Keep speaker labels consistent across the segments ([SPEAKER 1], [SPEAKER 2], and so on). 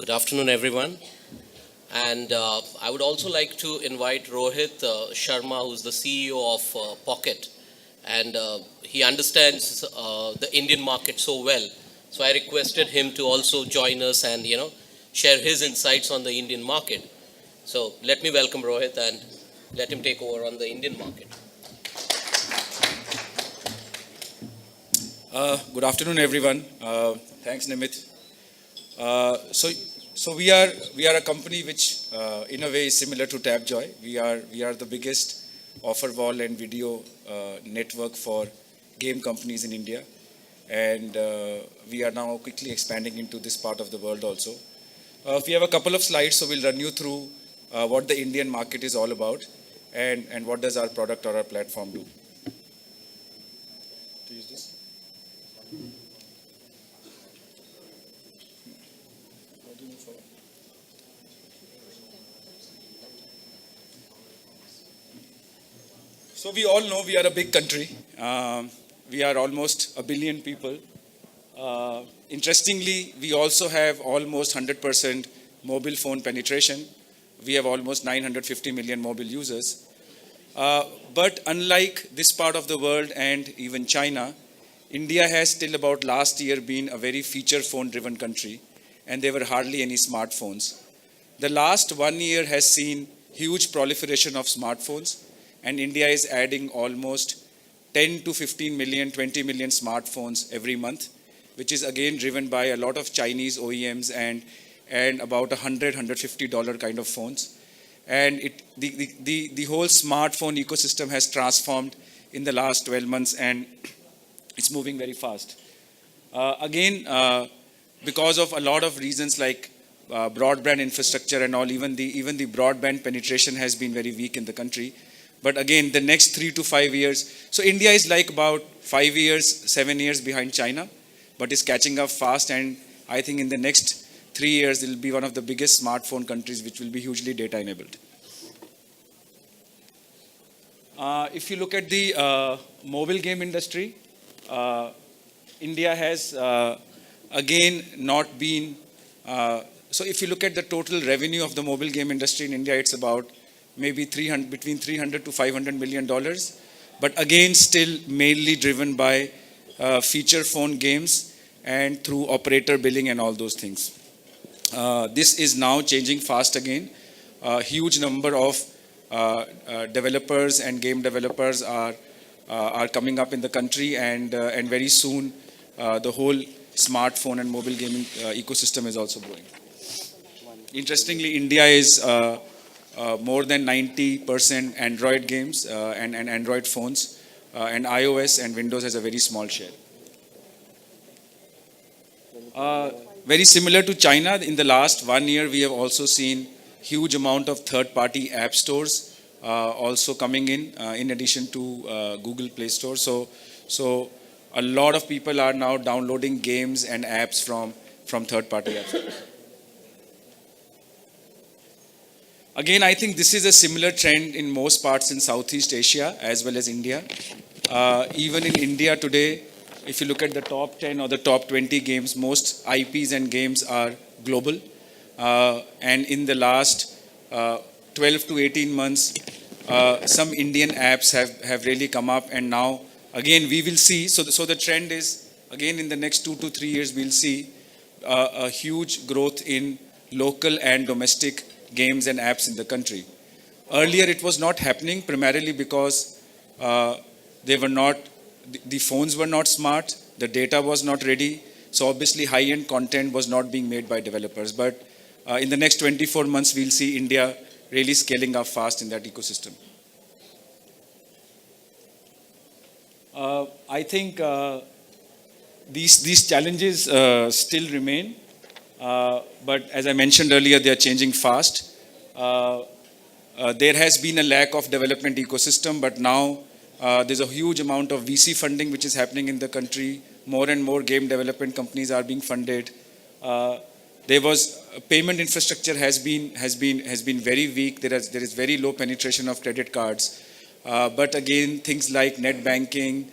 [SPEAKER 1] Good afternoon, everyone. And I would also like to invite Rohit Sharma, who's the CEO of Pocket. And he understands the Indian market so well. So I requested him to also join us and, share his insights on the Indian market. So let me welcome Rohit and let him take over on the Indian market.
[SPEAKER 2] Good afternoon, everyone. Thanks, Nimit. So we are a company which, in a way, is similar to Tapjoy. We are the biggest offer wall and video network for game companies in India, and we are now quickly expanding into this part of the world also. We have a couple of slides, so we'll run you through what the Indian market is all about, and what does our product or our platform do. To use this. So we all know we are a big country. We are almost a billion people. Interestingly, we also have almost 100% mobile phone penetration. We have almost 950 million mobile users. But unlike this part of the world and even China, India has till about last year been a very feature phone driven country, and there were hardly any smartphones. The last 1 year has seen huge proliferation of smartphones, and India is adding almost 10 to 15 million, 20 million smartphones every month, which is again driven by a lot of Chinese OEMs and about $100 kind of phones. And the whole smartphone ecosystem has transformed in the last 12 months, and it's moving very fast. Because of a lot of reasons like broadband infrastructure and all, even the broadband penetration has been very weak in the country. But again, the next 3 to 5 years, so India is like about 5 years, 7 years behind China, but is catching up fast. And I think in the next 3 years, it will be one of the biggest smartphone countries, which will be hugely data enabled. If you look at the mobile game industry, India has again not been. So if you look at the total revenue of the mobile game industry in India, it's about maybe between 300 to 500 million dollars, but again still mainly driven by feature phone games and through operator billing and all those things. This is now changing fast again. A huge number of developers and game developers are coming up in the country, and very soon the whole smartphone and mobile gaming ecosystem is also growing. Interestingly, India is more than 90% Android games and Android phones, and iOS and Windows has a very small share. Very similar to China, in the last 1 year, we have also seen huge amount of third-party app stores also coming in addition to Google Play Store. So a lot of people are now downloading games and apps from third-party app stores. Again, I think this is a similar trend in most parts in Southeast Asia as well as India. Even in India today, if you look at the top 10 or the top 20 games, most IPs and games are global. And in the last 12 to 18 months, some Indian apps have really come up. And now, again, we will see. So the trend is, again, in the next 2 to 3 years, we'll see a huge growth in local and domestic games and apps in the country. Earlier, it was not happening primarily because the phones were not smart, the data was not ready, so obviously high-end content was not being made by developers. But in the next 24 months, we'll see India really scaling up fast in that ecosystem. I think these challenges still remain. But as I mentioned earlier, they are changing fast. There has been a lack of development ecosystem, but now there's a huge amount of VC funding which is happening in the country. More and more game development companies are being funded. Payment infrastructure has been very weak. There is very low penetration of credit cards. But again, things like net banking,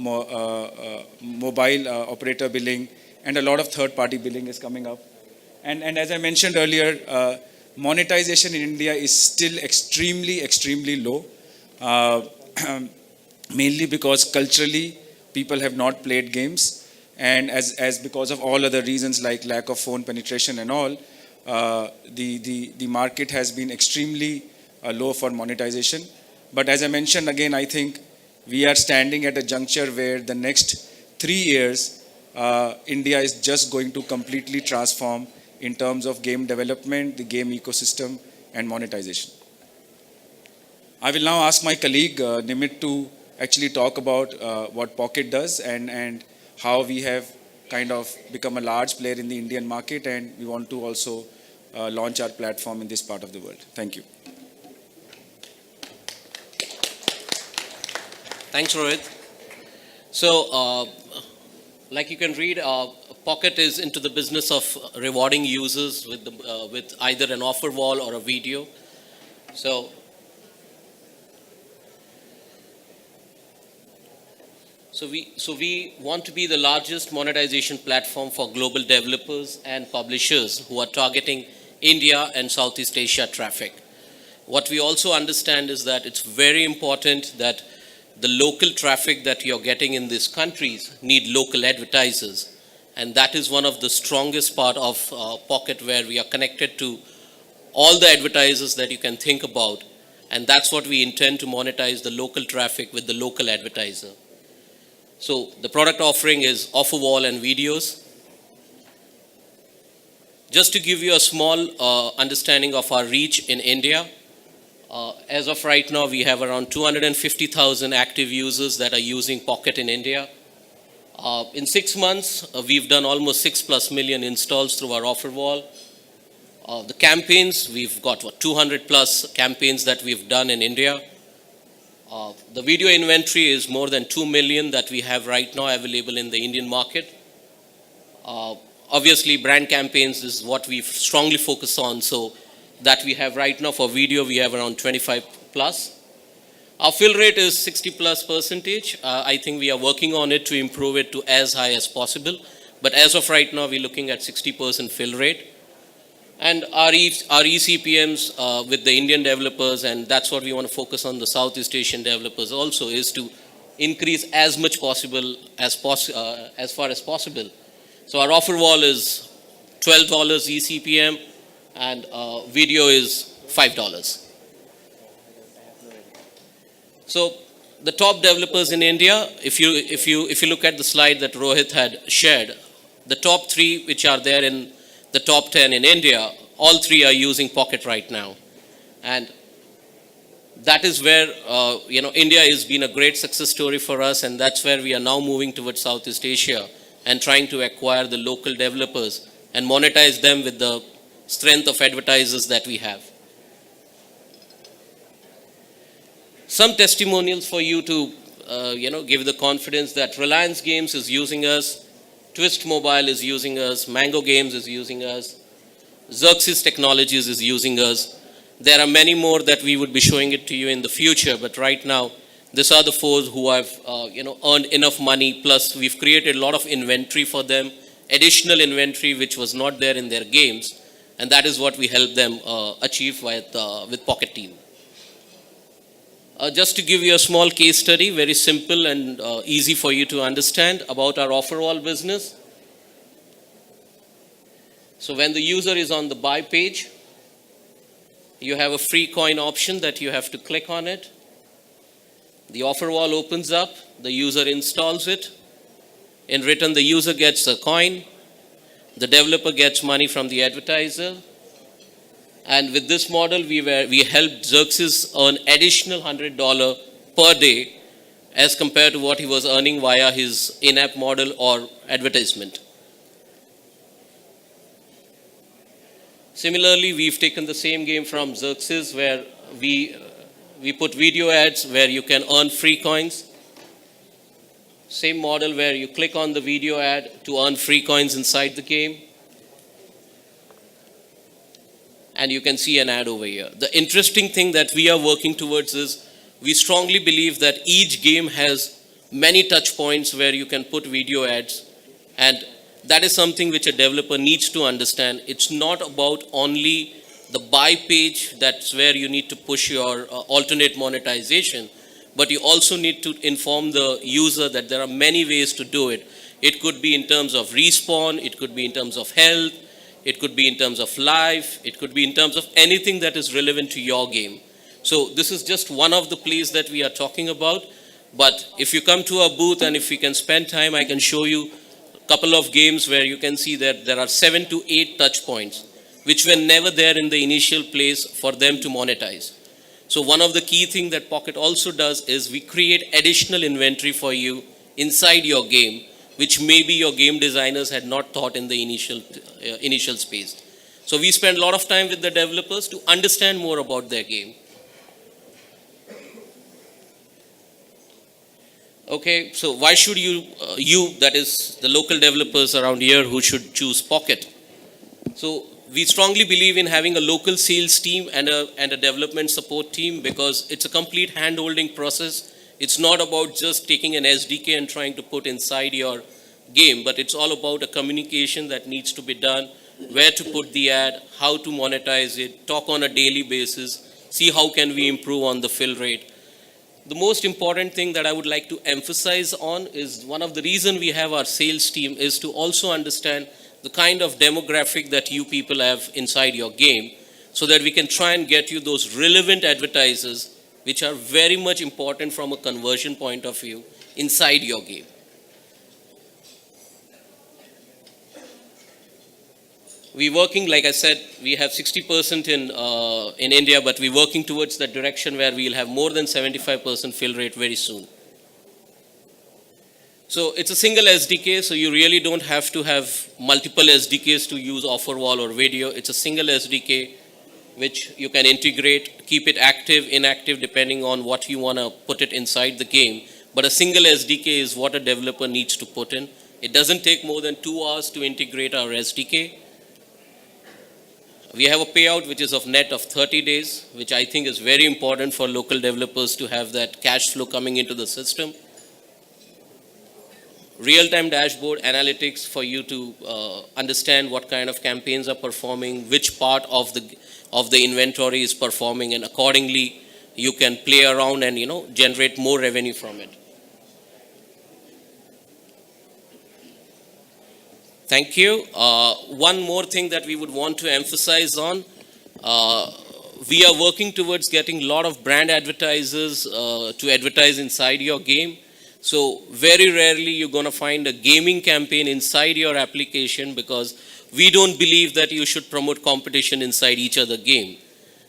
[SPEAKER 2] mobile operator billing, and a lot of third-party billing is coming up. And as I mentioned earlier, monetization in India is still extremely low, uh, mainly because culturally people have not played games, and as because of all other reasons like lack of phone penetration and all, the market has been extremely low for monetization. But as I mentioned again, I think we are standing at a juncture where the next 3 years, India is just going to completely transform in terms of game development, the game ecosystem, and monetization. I will now ask my colleague Nimit to actually talk about what Pocket does and how we have kind of become a large player in the Indian market, and we want to also launch our platform in this part of the world. Thank you.
[SPEAKER 1] Thanks, Rohit. So, like you can read, Pocket is into the business of rewarding users with either an offer wall or a video. So, we want to be the largest monetization platform for global developers and publishers who are targeting India and Southeast Asia traffic. What we also understand is that it's very important that the local traffic that you're getting in these countries need local advertisers. And that is one of the strongest part of Pocket, where we are connected to all the advertisers that you can think about. And that's what we intend to monetize, the local traffic with the local advertiser. So the product offering is offer wall and videos. Just to give you a small understanding of our reach in India, as of right now, we have around 250,000 active users that are using Pocket in India. In 6 months, we've done almost 6+ million installs through our offer wall. The campaigns, we've got 200+ campaigns that we've done in India. The video inventory is more than 2 million that we have right now available in the Indian market. Obviously, brand campaigns is what we strongly focus on. So that we have right now for video, we have around 25+. Our fill rate is 60+%. I think we are working on it to improve it to as high as possible. But as of right now, we're looking at 60% fill rate. And our eCPMs with the Indian developers, and that's what we want to focus on, the Southeast Asian developers also, is to increase as much possible as far as possible. So our offer wall is $12 eCPM, and video is $5. So the top developers in India, if you look at the slide that Rohit had shared, the top 3 which are there in the top 10 in India, all 3 are using Pocket right now. And that is where India has been a great success story for us, and that's where we are now moving towards Southeast Asia and trying to acquire the local developers and monetize them with the strength of advertisers that we have. Some testimonials for you to give the confidence that Reliance Games is using us, Twist Mobile is using us, Mango Games is using us, Xerxes Technologies is using us. There are many more that we would be showing it to you in the future, but right now these are the 4 who have earned enough money, plus we've created a lot of inventory for them, additional inventory which was not there in their games. And that is what we help them achieve with Pocket Team. Just to give you a small case study, very simple and easy for you to understand about our offer wall business. So when the user is on the buy page, you have a free coin option that you have to click on it. The offer wall opens up, the user installs it. In return, the user gets a coin. The developer gets money from the advertiser. And with this model, we helped Xerxes earn additional $100 per day as compared to what he was earning via his in-app model or advertisement. Similarly, we've taken the same game from Xerxes, where we put video ads where you can earn free coins. Same model where you click on the video ad to earn free coins inside the game. And you can see an ad over here. The interesting thing that we are working towards is we strongly believe that each game has many touch points where you can put video ads, and that is something which a developer needs to understand. It's not about only the buy page, that's where you need to push your alternate monetization, but you also need to inform the user that there are many ways to do it. It could be in terms of respawn, it could be in terms of health, it could be in terms of life, it could be in terms of anything that is relevant to your game. So this is just one of the plays that we are talking about. But if you come to our booth and if we can spend time, I can show you a couple of games where you can see that there are 7 to 8 touch points, which were never there in the initial place for them to monetize. So one of the key things that Pocket also does is we create additional inventory for you inside your game, which maybe your game designers had not thought in the initial space. So we spend a lot of time with the developers to understand more about their game. Okay, so why should you, that is the local developers around here, who should choose Pocket? So we strongly believe in having a local sales team and a development support team, because it's a complete hand-holding process. It's not about just taking an SDK and trying to put inside your game, but it's all about a communication that needs to be done, where to put the ad, how to monetize it, talk on a daily basis, see how can we improve on the fill rate. The most important thing that I would like to emphasize on is one of the reasons we have our sales team is to also understand the kind of demographic that you people have inside your game, so that we can try and get you those relevant advertisers which are very much important from a conversion point of view inside your game. We're working, like I said, we have 60% in India, but we're working towards that direction where we'll have more than 75% fill rate very soon. So it's a single SDK, so you really don't have to have multiple SDKs to use offer wall or video. It's a single SDK which you can integrate, keep it active, inactive, depending on what you want to put it inside the game. But a single SDK is what a developer needs to put in. It doesn't take more than 2 hours to integrate our SDK. We have a payout which is of net of 30 days, which I think is very important for local developers to have that cash flow coming into the system. Real-time dashboard analytics for you to understand what kind of campaigns are performing, which part of the inventory is performing, and accordingly you can play around and generate more revenue from it. Thank you. One more thing that we would want to emphasize on, we are working towards getting a lot of brand advertisers to advertise inside your game. So very rarely you're going to find a gaming campaign inside your application, because we don't believe that you should promote competition inside each other game.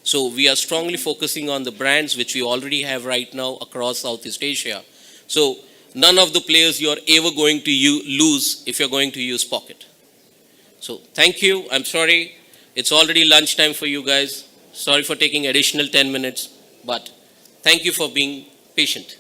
[SPEAKER 1] So we are strongly focusing on the brands which we already have right now across Southeast Asia. So none of the players you are ever going to lose if you're going to use Pocket. So thank you. I'm sorry. It's already lunchtime for you guys. Sorry for taking additional 10 minutes, but thank you for being patient.